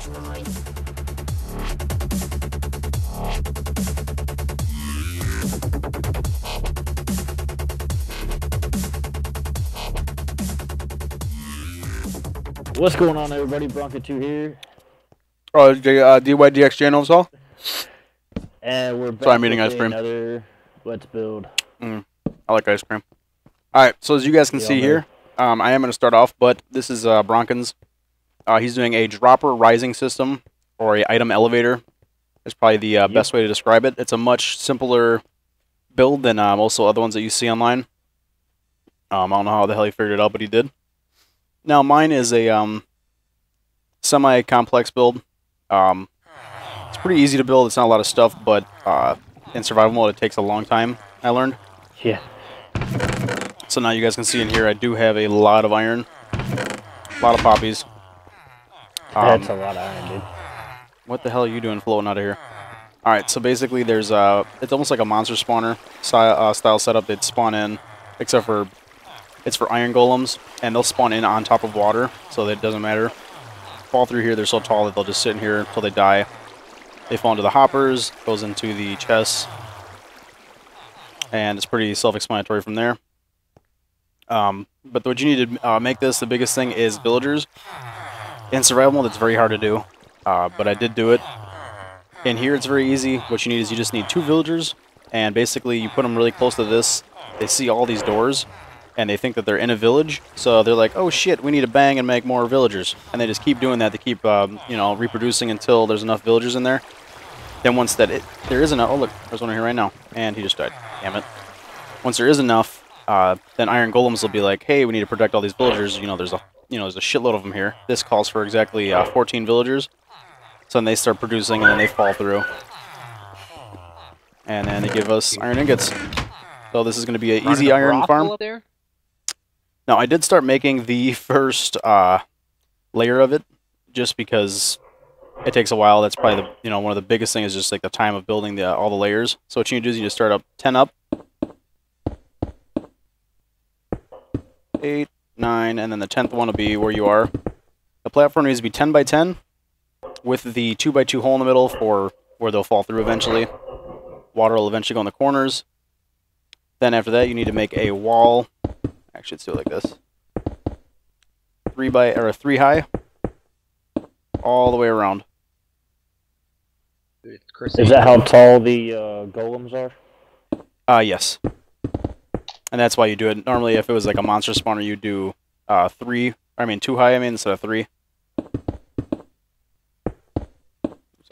What's going on, everybody? Bronco2 here. Oh, DYDxJnovshoe? And we're back Sorry, I'm eating with ice cream. another Let's Build. I like ice cream. Alright, so as you guys can see here, I am going to start off, but this is Bronkin's. He's doing a dropper rising system, or a item elevator. Is probably the best way to describe it. It's a much simpler build than most of the other ones that you see online. I don't know how the hell he figured it out, but he did. Now, mine is a semi-complex build. It's pretty easy to build. It's not a lot of stuff, but in survival mode, it takes a long time, I learned. Yeah. So now you guys can see in here, I do have a lot of iron. A lot of poppies. That's a lot of iron, dude. What the hell are you doing floating out of here? Alright, so basically there's it's almost like a monster spawner style setup. They'd spawn in, except for it's for iron golems, and they'll spawn in on top of water, so that it doesn't matter. Fall through here, they're so tall that they'll just sit in here until they die. They fall into the hoppers, goes into the chests, and it's pretty self-explanatory from there. But what you need to make this, the biggest thing is villagers. In survival mode, it's very hard to do, but I did do it. In here, it's very easy. What you need is you just need 2 villagers, and basically you put them really close to this. They see all these doors, and they think that they're in a village, so they're like, oh shit, we need to bang and make more villagers. And they just keep doing that. They keep, you know, reproducing until there's enough villagers in there. Then once that there is enough, oh look, there's one in here right now, and he just died. Damn it. Once there is enough, then iron golems will be like, hey, we need to protect all these villagers. You know, there's a shitload of them here. This calls for exactly 14 villagers. So then they start producing, and then they fall through. And then they give us iron ingots. So this is going to be an easy iron farm. There? Now, I did start making the first layer of it, just because it takes a while. That's probably the, one of the biggest things is just like the time of building all the layers. So what you need to do is you just start up 10 up, 8, 9, and then the 10th one will be where you are. The platform needs to be 10 by 10 with the 2 by 2 hole in the middle for where they'll fall through eventually. Water will eventually go in the corners. Then after that, you need to make a wall. Actually, let's do it like this. 3 high, all the way around. Is that how tall the golems are? Yes. And that's why you do it. Normally, if it was like a monster spawner, you do 2 high, instead of 3. So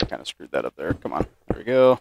I kind of screwed that up there. Come on. There we go.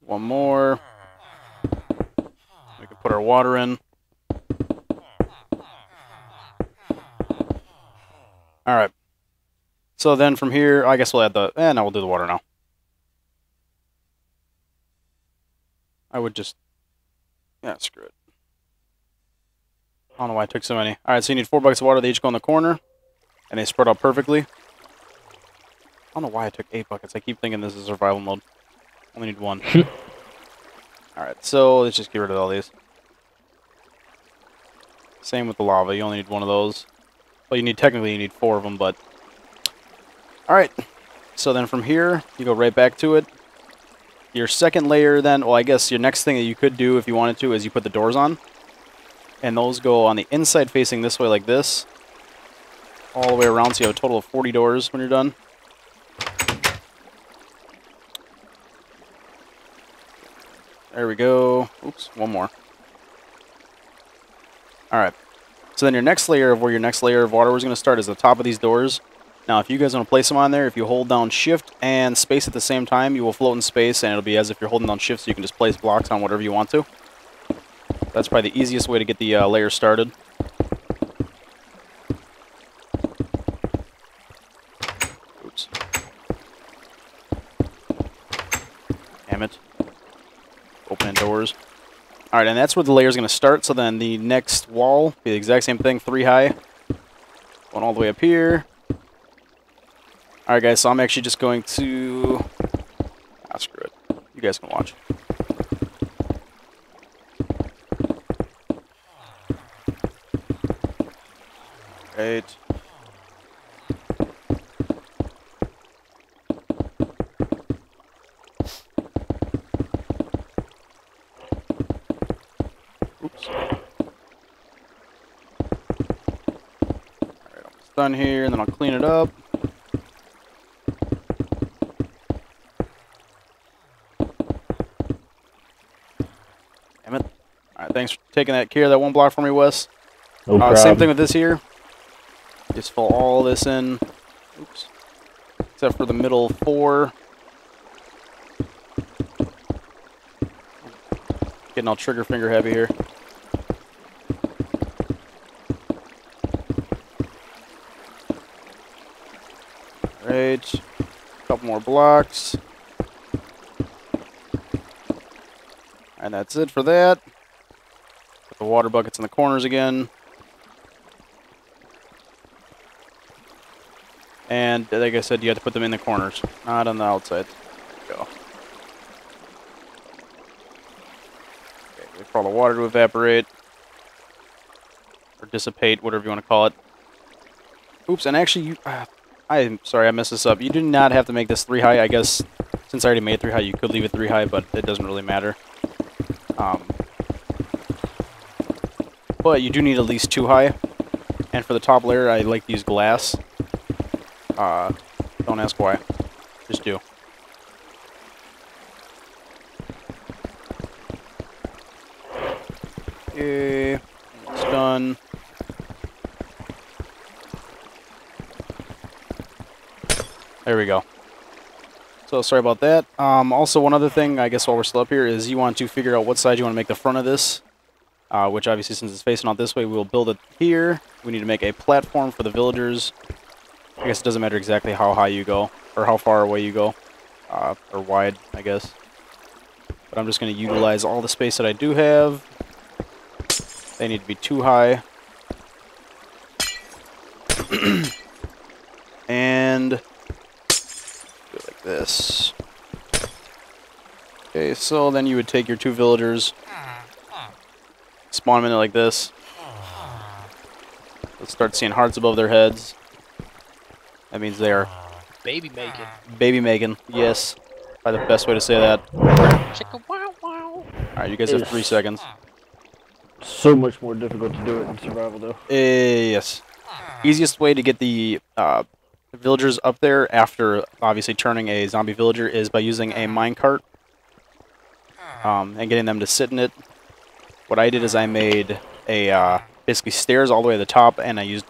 One more. We can put our water in. Alright. So then from here, I guess we'll add the... no, we'll do the water now. I would just... yeah, screw it. I don't know why I took so many. Alright, so you need 4 buckets of water. They each go in the corner. And they spread out perfectly. I don't know why I took 8 buckets. I keep thinking this is survival mode. Only need 1. Alright, so let's just get rid of all these. Same with the lava. You only need 1 of those. Well, technically you need 4 of them, but... alright. So then from here, you go right back to it. Your second layer then, well, I guess your next thing that you could do if you wanted to is you put the doors on. And those go on the inside facing this way like this. All the way around, so you have a total of 40 doors when you're done. There we go. Oops, one more. Alright. So then your next layer of where your next layer of water is going to start is the top of these doors. Now, if you guys want to place them on there, if you hold down shift and space at the same time, you will float in space, and it'll be as if you're holding down shift, so you can just place blocks on whatever you want to. That's probably the easiest way to get the layer started. Oops. Damn it. Opening doors. Alright, and that's where the layer is going to start, so then the next wall, be the exact same thing, 3 high. Going all the way up here. Alright guys, so I'm actually just going to... screw it. You guys can watch. Right. done here, and then I'll clean it up. Damn it. Alright, thanks for taking that care of that one block for me, Wes. No problem. Same thing with this here. Just fill all this in. Oops. Except for the middle 4. Getting all trigger finger heavy here. Right. Couple more blocks. And that's it for that. Put the water buckets in the corners again. And like I said, you have to put them in the corners, not on the outside. There we go. Okay, wait for all the water to evaporate. Or dissipate, whatever you want to call it. Oops, and actually, I'm sorry, I messed this up. You do not have to make this 3 high. I guess, since I already made 3 high, you could leave it 3 high, but it doesn't really matter. But you do need at least 2 high. And for the top layer, I like to use glass. Don't ask why. Just do. Okay, it's done. There we go. So sorry about that. Also, one other thing, I guess while we're still up here, is you want to figure out what side you want to make the front of this. Which obviously, since it's facing out this way, we will build it here. We need to make a platform for the villagers. I guess it doesn't matter exactly how high you go, or how far away you go, or wide, I guess. But I'm just going to utilize all the space that I do have. They need to be 2 high. And do it like this. Okay, so then you would take your 2 villagers, spawn them in it like this. Let's start seeing hearts above their heads. That means they are baby making. Baby making, yes. Probably the best way to say that. Chicka wow wow. Alright, you guys have 3 seconds. So much more difficult to do it in survival, though. Yes. Easiest way to get the villagers up there after obviously turning a zombie villager is by using a minecart and getting them to sit in it. What I did is I made a basically stairs all the way to the top, and I used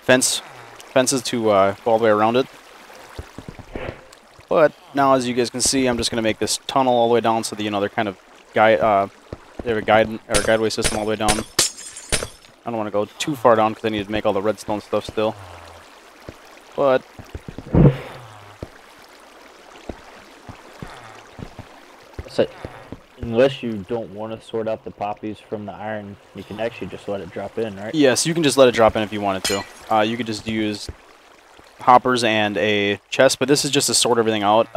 fences to go all the way around it. But now, as you guys can see, I'm just going to make this tunnel all the way down so that, you know, they're kind of they have a guideway system all the way down. I don't want to go too far down because I need to make all the redstone stuff still. But so, unless you don't want to sort out the poppies from the iron, you can actually just let it drop in, right? yes, you can just let it drop in if you wanted to. You could just use hoppers and a chest, but this is just to sort everything out.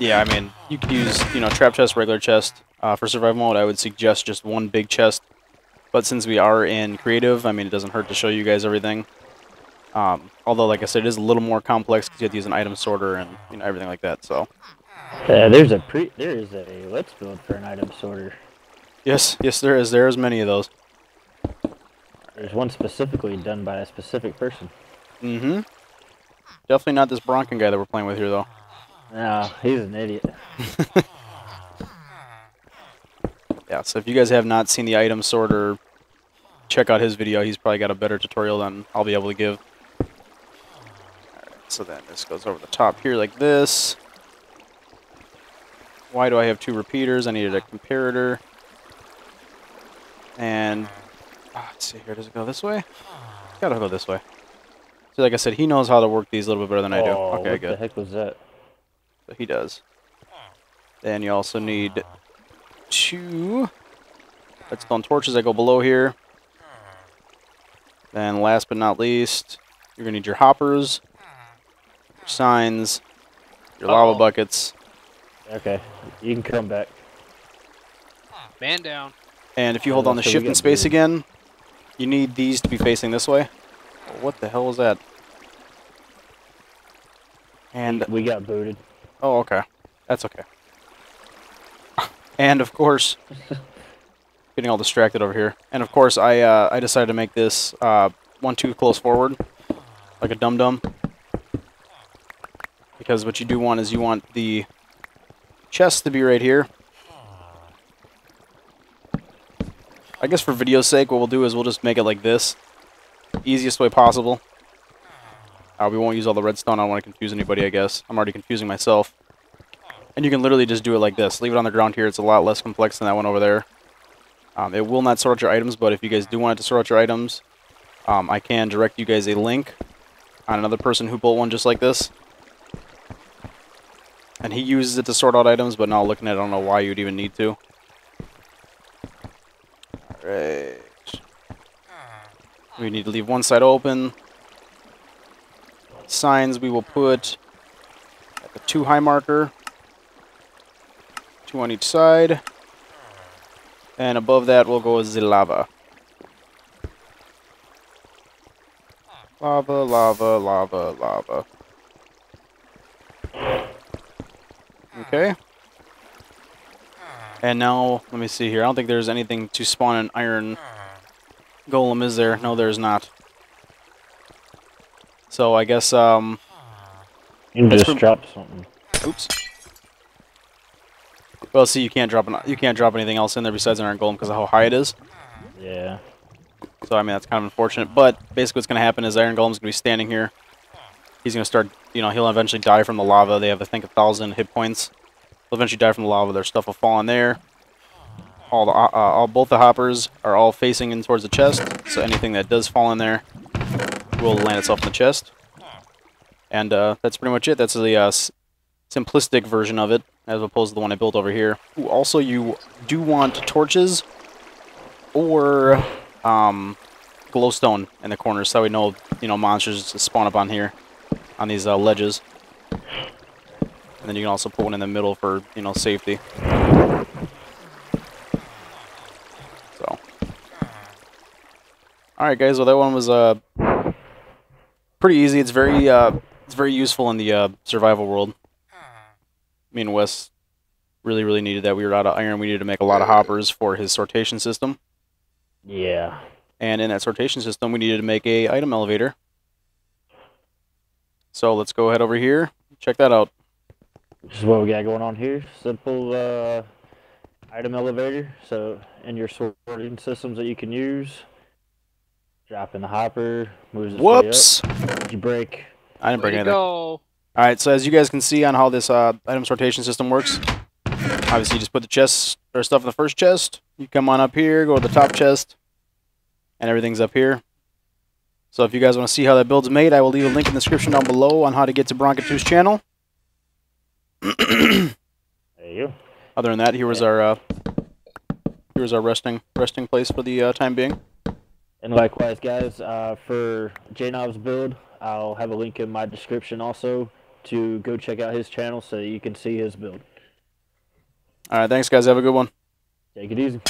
Yeah, I mean, you could use, you know, trap chest, regular chest. For survival mode, I would suggest just one big chest. But since we are in creative, I mean, it doesn't hurt to show you guys everything. Although, like I said, it is a little more complex because you have to use an item sorter and, you know, everything like that. So there is a let's build for an item sorter. yes, there is. There's many of those. There's one specifically done by a specific person. Mm-hmm. Definitely not this Broncan guy that we're playing with here, though. No, he's an idiot. Yeah, so if you guys have not seen the item sorter, check out his video. He's probably got a better tutorial than I'll be able to give. Alright, so then this goes over the top here like this. Why do I have 2 repeaters? I needed a comparator. And let's see here. Does it go this way? It's gotta go this way. So like I said, he knows how to work these a little bit better than I do. Okay, what good. the heck was that? So he does. Then you also need 2 redstone torches that go below here. Then last but not least, you're going to need your hoppers, your signs, your lava buckets. Okay, you can come back. Man down. And if you hold on the shift and space again, you need these to be facing this way. What the hell was that? And We got booted. oh, okay. That's okay. And of course, Getting all distracted over here. And of course, I decided to make this one too close forward, like a dum-dum. Because what you do want is you want the chest to be right here. I guess for video's sake, what we'll do is we'll just make it like this. Easiest way possible. We won't use all the redstone. I don't want to confuse anybody, I guess. I'm already confusing myself. And you can literally just do it like this. Leave it on the ground here. It's a lot less complex than that one over there. It will not sort out your items, but if you guys do want it to sort out your items, I can direct you guys a link on another person who built one just like this. And he uses it to sort out items, but now looking at it, I don't know why you'd even need to. Alright. We need to leave one side open. Signs we will put at the 2 high marker. 2 on each side. And above that will go the lava. Lava, lava, lava, lava. Okay. And now, let me see here. I don't think there's anything to spawn an iron golem, is there? No, there's not. So I guess, You can just drop something. Oops. Well, see, you can't drop anything else in there besides an iron golem because of how high it is. Yeah. So I mean that's kind of unfortunate. But basically, what's going to happen is iron golem's going to be standing here. He's going to start, you know, he'll eventually die from the lava. They have, I think, 1,000 hit points. He'll eventually die from the lava. Their stuff will fall in there. Both the hoppers are all facing in towards the chest. So anything that does fall in there will land itself in the chest. And that's pretty much it. That's the simplistic version of it, as opposed to the one I built over here. Ooh, also, you do want torches or glowstone in the corners, so we know, you know, monsters spawn up on here, on these ledges. And then you can also put one in the middle for, you know, safety. So, all right, guys. Well, that one was pretty easy. It's very useful in the survival world. Me and Wes really needed that. We were out of iron. We needed to make a lot of hoppers for his sortation system. Yeah. And in that sortation system, we needed to make a item elevator. So let's go ahead over here. Check that out. This is what we got going on here. Simple item elevator. So in your sorting systems that you can use, drop in the hopper, moves it Whoops! Did you break? I didn't break anything. Go. Alright, so as you guys can see on how this item sortation system works, obviously you just put the chests or stuff in the first chest. You come on up here, go to the top chest, and everything's up here. So if you guys want to see how that build's made, I will leave a link in the description down below on how to get to Bronca2's channel. There you go. Other than that, here was our resting place for the time being. And likewise, guys, for JNov's build, I'll have a link in my description also to go check out his channel so you can see his build. Alright, thanks guys, have a good one. Take it easy.